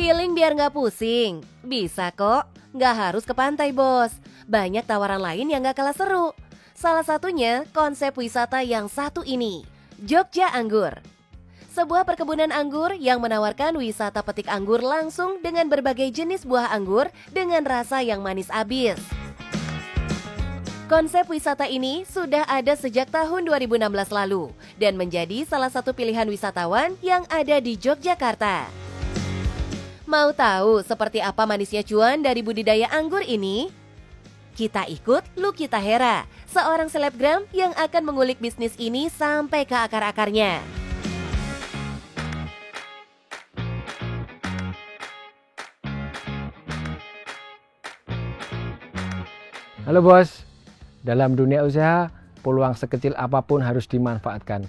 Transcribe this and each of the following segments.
Healing biar nggak pusing? Bisa kok, nggak harus ke pantai bos. Banyak tawaran lain yang nggak kalah seru. Salah satunya konsep wisata yang satu ini, Jogja Anggur. Sebuah perkebunan anggur yang menawarkan wisata petik anggur langsung dengan berbagai jenis buah anggur dengan rasa yang manis abis. Konsep wisata ini sudah ada sejak tahun 2016 lalu dan menjadi salah satu pilihan wisatawan yang ada di Yogyakarta. Mau tahu seperti apa manisnya cuan dari budidaya anggur ini? Kita ikut Lucky Tahera, seorang selebgram yang akan mengulik bisnis ini sampai ke akar-akarnya. Halo bos, dalam dunia usaha, peluang sekecil apapun harus dimanfaatkan.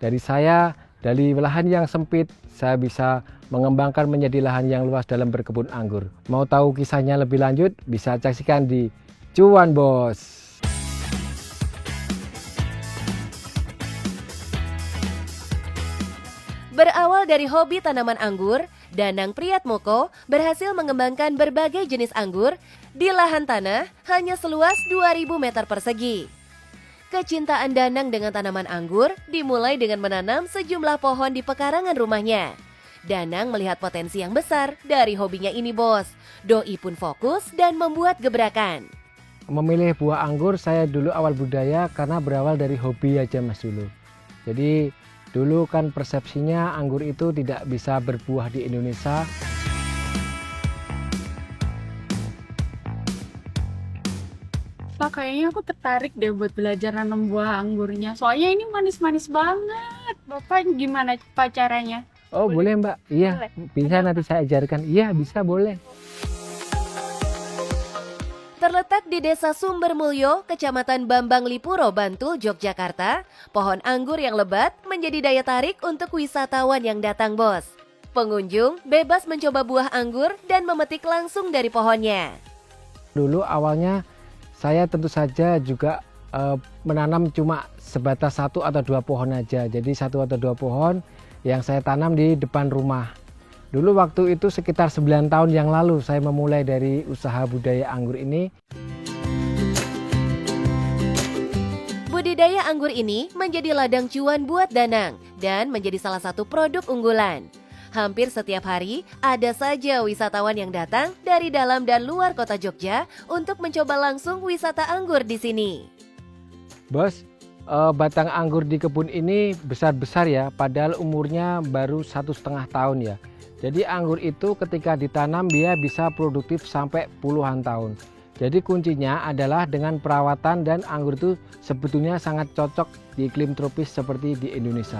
Dari lahan yang sempit, saya bisa mengembangkan menjadi lahan yang luas dalam berkebun anggur. Mau tahu kisahnya lebih lanjut, bisa saksikan di Cuan Bos. Berawal dari hobi tanaman anggur, Danang Priyatmoko berhasil mengembangkan berbagai jenis anggur di lahan tanah hanya seluas 2.000 meter persegi. Kecintaan Danang dengan tanaman anggur dimulai dengan menanam sejumlah pohon di pekarangan rumahnya. Danang melihat potensi yang besar dari hobinya ini bos. Doi pun fokus dan membuat gebrakan. Memilih buah anggur saya dulu awal budaya karena berawal dari hobi aja mas dulu. Jadi dulu kan persepsinya anggur itu tidak bisa berbuah di Indonesia. Pak, kayaknya aku tertarik deh buat belajar nanam buah anggurnya. Soalnya ini manis-manis banget. Bapak gimana Pak caranya? Oh boleh mbak, iya Boleh. bisa nanti saya ajarkan. Iya bisa boleh. Terletak di Desa Sumbermulyo, Kecamatan Bambang Lipuro, Bantul, Yogyakarta, pohon anggur yang lebat menjadi daya tarik untuk wisatawan yang datang bos. Pengunjung bebas mencoba buah anggur dan memetik langsung dari pohonnya. Dulu awalnya saya tentu saja juga menanam cuma sebatas 1 atau 2 pohon aja. Jadi 1 atau 2 pohon yang saya tanam di depan rumah. Dulu waktu itu sekitar 9 tahun yang lalu saya memulai dari usaha budaya anggur ini. Budidaya anggur ini menjadi ladang cuan buat Danang dan menjadi salah satu produk unggulan. Hampir setiap hari ada saja wisatawan yang datang dari dalam dan luar kota Jogja untuk mencoba langsung wisata anggur di sini. Bos, batang anggur di kebun ini besar-besar ya, padahal umurnya baru 1,5 tahun ya. Jadi anggur itu ketika ditanam dia bisa produktif sampai puluhan tahun. Jadi kuncinya adalah dengan perawatan dan anggur itu sebetulnya sangat cocok di iklim tropis seperti di Indonesia.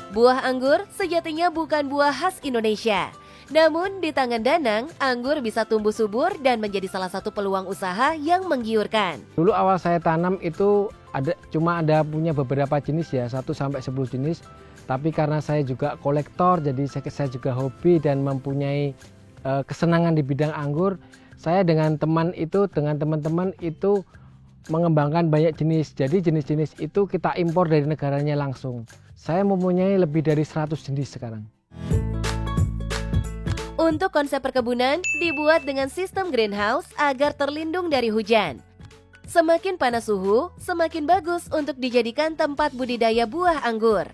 Buah anggur sejatinya bukan buah khas Indonesia. Namun di tangan Danang, anggur bisa tumbuh subur dan menjadi salah satu peluang usaha yang menggiurkan. Dulu awal saya tanam itu cuma ada punya beberapa jenis ya, 1-10 jenis. Tapi karena saya juga kolektor, jadi saya juga hobi dan mempunyai kesenangan di bidang anggur. Saya dengan teman-teman itu mengembangkan banyak jenis. Jadi jenis-jenis itu kita impor dari negaranya langsung. Saya mempunyai lebih dari 100 jenis sekarang. Untuk konsep perkebunan dibuat dengan sistem greenhouse agar terlindung dari hujan. Semakin panas suhu, semakin bagus untuk dijadikan tempat budidaya buah anggur.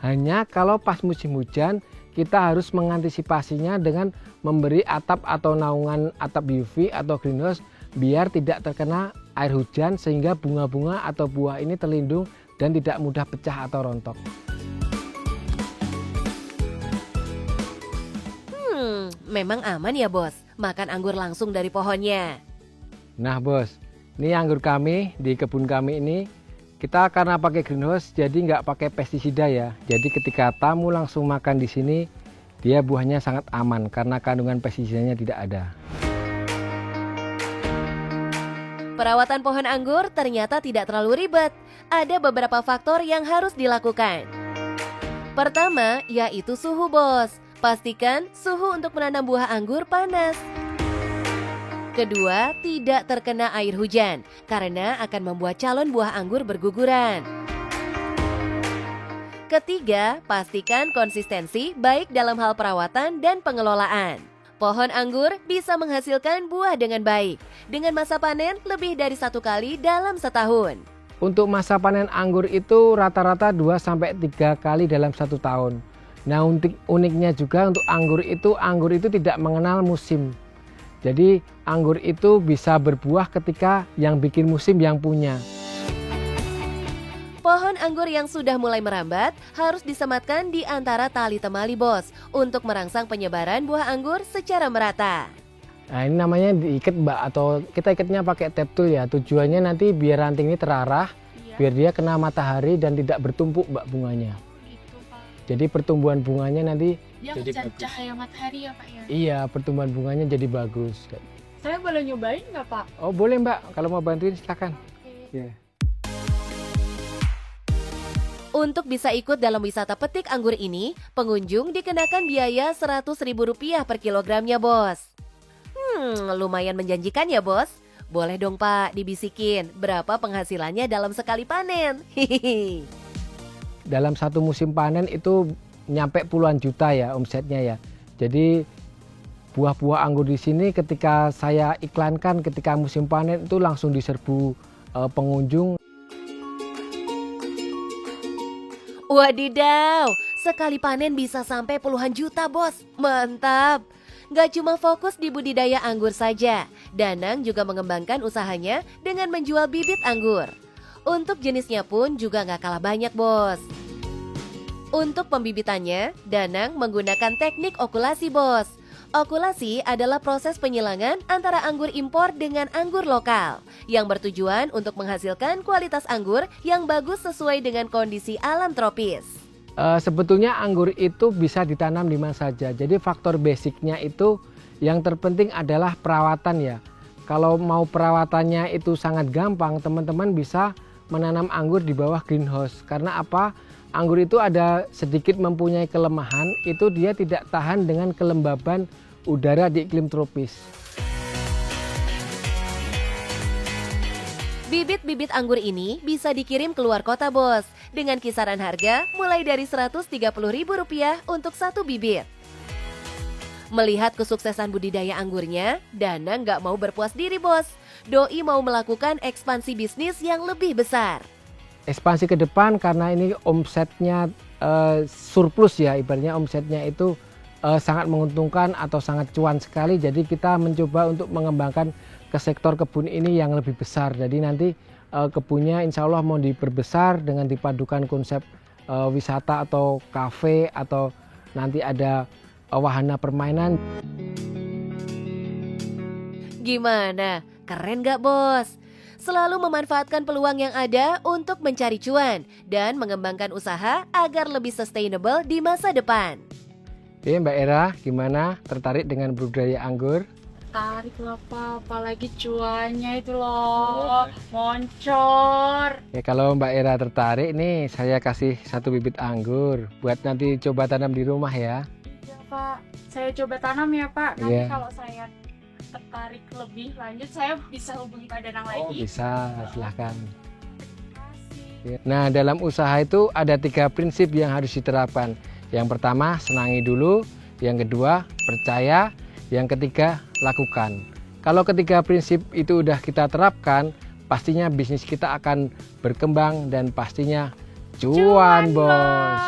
Hanya kalau pas musim hujan, kita harus mengantisipasinya dengan memberi atap atau naungan atap UV atau greenhouse biar tidak terkena air hujan sehingga bunga-bunga atau buah ini terlindung dan tidak mudah pecah atau rontok. Memang aman ya bos, makan anggur langsung dari pohonnya. Nah bos, ini anggur kami di kebun kami ini kita karena pakai greenhouse jadi nggak pakai pestisida ya. Jadi ketika tamu langsung makan di sini, dia buahnya sangat aman karena kandungan pestisidanya tidak ada. Perawatan pohon anggur ternyata tidak terlalu ribet. Ada beberapa faktor yang harus dilakukan. Pertama, yaitu suhu bos. Pastikan suhu untuk menanam buah anggur panas. Kedua, tidak terkena air hujan karena akan membuat calon buah anggur berguguran. Ketiga, pastikan konsistensi baik dalam hal perawatan dan pengelolaan. Pohon anggur bisa menghasilkan buah dengan baik, dengan masa panen lebih dari 1 kali dalam setahun. Untuk masa panen anggur itu rata-rata 2-3 kali dalam 1 tahun. Nah, uniknya juga untuk anggur itu tidak mengenal musim. Jadi anggur itu bisa berbuah ketika yang bikin musim yang punya. Pohon anggur yang sudah mulai merambat harus disematkan di antara tali temali, Bos, untuk merangsang penyebaran buah anggur secara merata. Nah, ini namanya diikat, Mbak, atau kita ikatnya pakai tape tool ya. Tujuannya nanti biar ranting ini terarah, biar dia kena matahari dan tidak bertumpuk, Mbak, bunganya. Gitu, Pak. Jadi pertumbuhan bunganya nanti Dia jadi ngejar bagus. cahaya matahari ya, Pak ya? Iya, pertumbuhan bunganya jadi bagus. Saya boleh nyobain nggak, Pak? Oh, boleh, Mbak. Kalau mau bantuin silakan. Oke. Ya. Untuk bisa ikut dalam wisata petik anggur ini, pengunjung dikenakan biaya Rp100.000 per kilogramnya, Bos. Lumayan menjanjikan ya, Bos. Boleh dong, Pak, dibisikin berapa penghasilannya dalam sekali panen. Hihihi. Dalam satu musim panen itu nyampe puluhan juta ya omsetnya ya. Jadi buah-buah anggur di sini ketika saya iklankan ketika musim panen itu langsung diserbu pengunjung. Wadidaw, sekali panen bisa sampai puluhan juta, Bos. Mantap. Gak cuma fokus di budidaya anggur saja, Danang juga mengembangkan usahanya dengan menjual bibit anggur. Untuk jenisnya pun juga gak kalah banyak, Bos. Untuk pembibitannya, Danang menggunakan teknik okulasi, Bos. Okulasi adalah proses penyilangan antara anggur impor dengan anggur lokal yang bertujuan untuk menghasilkan kualitas anggur yang bagus sesuai dengan kondisi alam tropis. Sebetulnya anggur itu bisa ditanam di mana saja. Jadi faktor basicnya itu yang terpenting adalah perawatan ya. Kalau mau perawatannya itu sangat gampang, teman-teman bisa menanam anggur di bawah greenhouse. Karena apa? Anggur itu ada sedikit mempunyai kelemahan, itu dia tidak tahan dengan kelembaban udara di iklim tropis. Bibit-bibit anggur ini bisa dikirim keluar kota, Bos, dengan kisaran harga mulai dari Rp130.000 untuk 1 bibit. Melihat kesuksesan budidaya anggurnya, Danang nggak mau berpuas diri, Bos. Doi mau melakukan ekspansi bisnis yang lebih besar. Ekspansi ke depan karena ini omsetnya surplus ya, ibaratnya omsetnya itu sangat menguntungkan atau sangat cuan sekali. Jadi kita mencoba untuk mengembangkan ke sektor kebun ini yang lebih besar. Jadi nanti kebunnya insya Allah mau diperbesar dengan dipadukan konsep wisata atau kafe atau nanti ada wahana permainan. Gimana? Keren gak, Bos? Selalu memanfaatkan peluang yang ada untuk mencari cuan dan mengembangkan usaha agar lebih sustainable di masa depan. Oke, Mbak Era, gimana? Tertarik dengan budidaya anggur? Tarik lah, Pak. Apalagi cuannya itu loh. Moncor. Ya, kalau Mbak Era tertarik nih, saya kasih 1 bibit anggur buat nanti coba tanam di rumah ya. Iya, Pak. Saya coba tanam ya, Pak. Nanti Iya. kalau saya tertarik lebih lanjut, saya bisa hubungi Pak Danang Oh, lagi. bisa, silahkan. Makasih. Nah, dalam usaha itu ada 3 prinsip yang harus diterapkan. Yang pertama, senangi dulu. Yang kedua, percaya. Yang ketiga, lakukan. Kalau ketiga prinsip itu udah kita terapkan, pastinya bisnis kita akan berkembang dan pastinya cuan, Bos.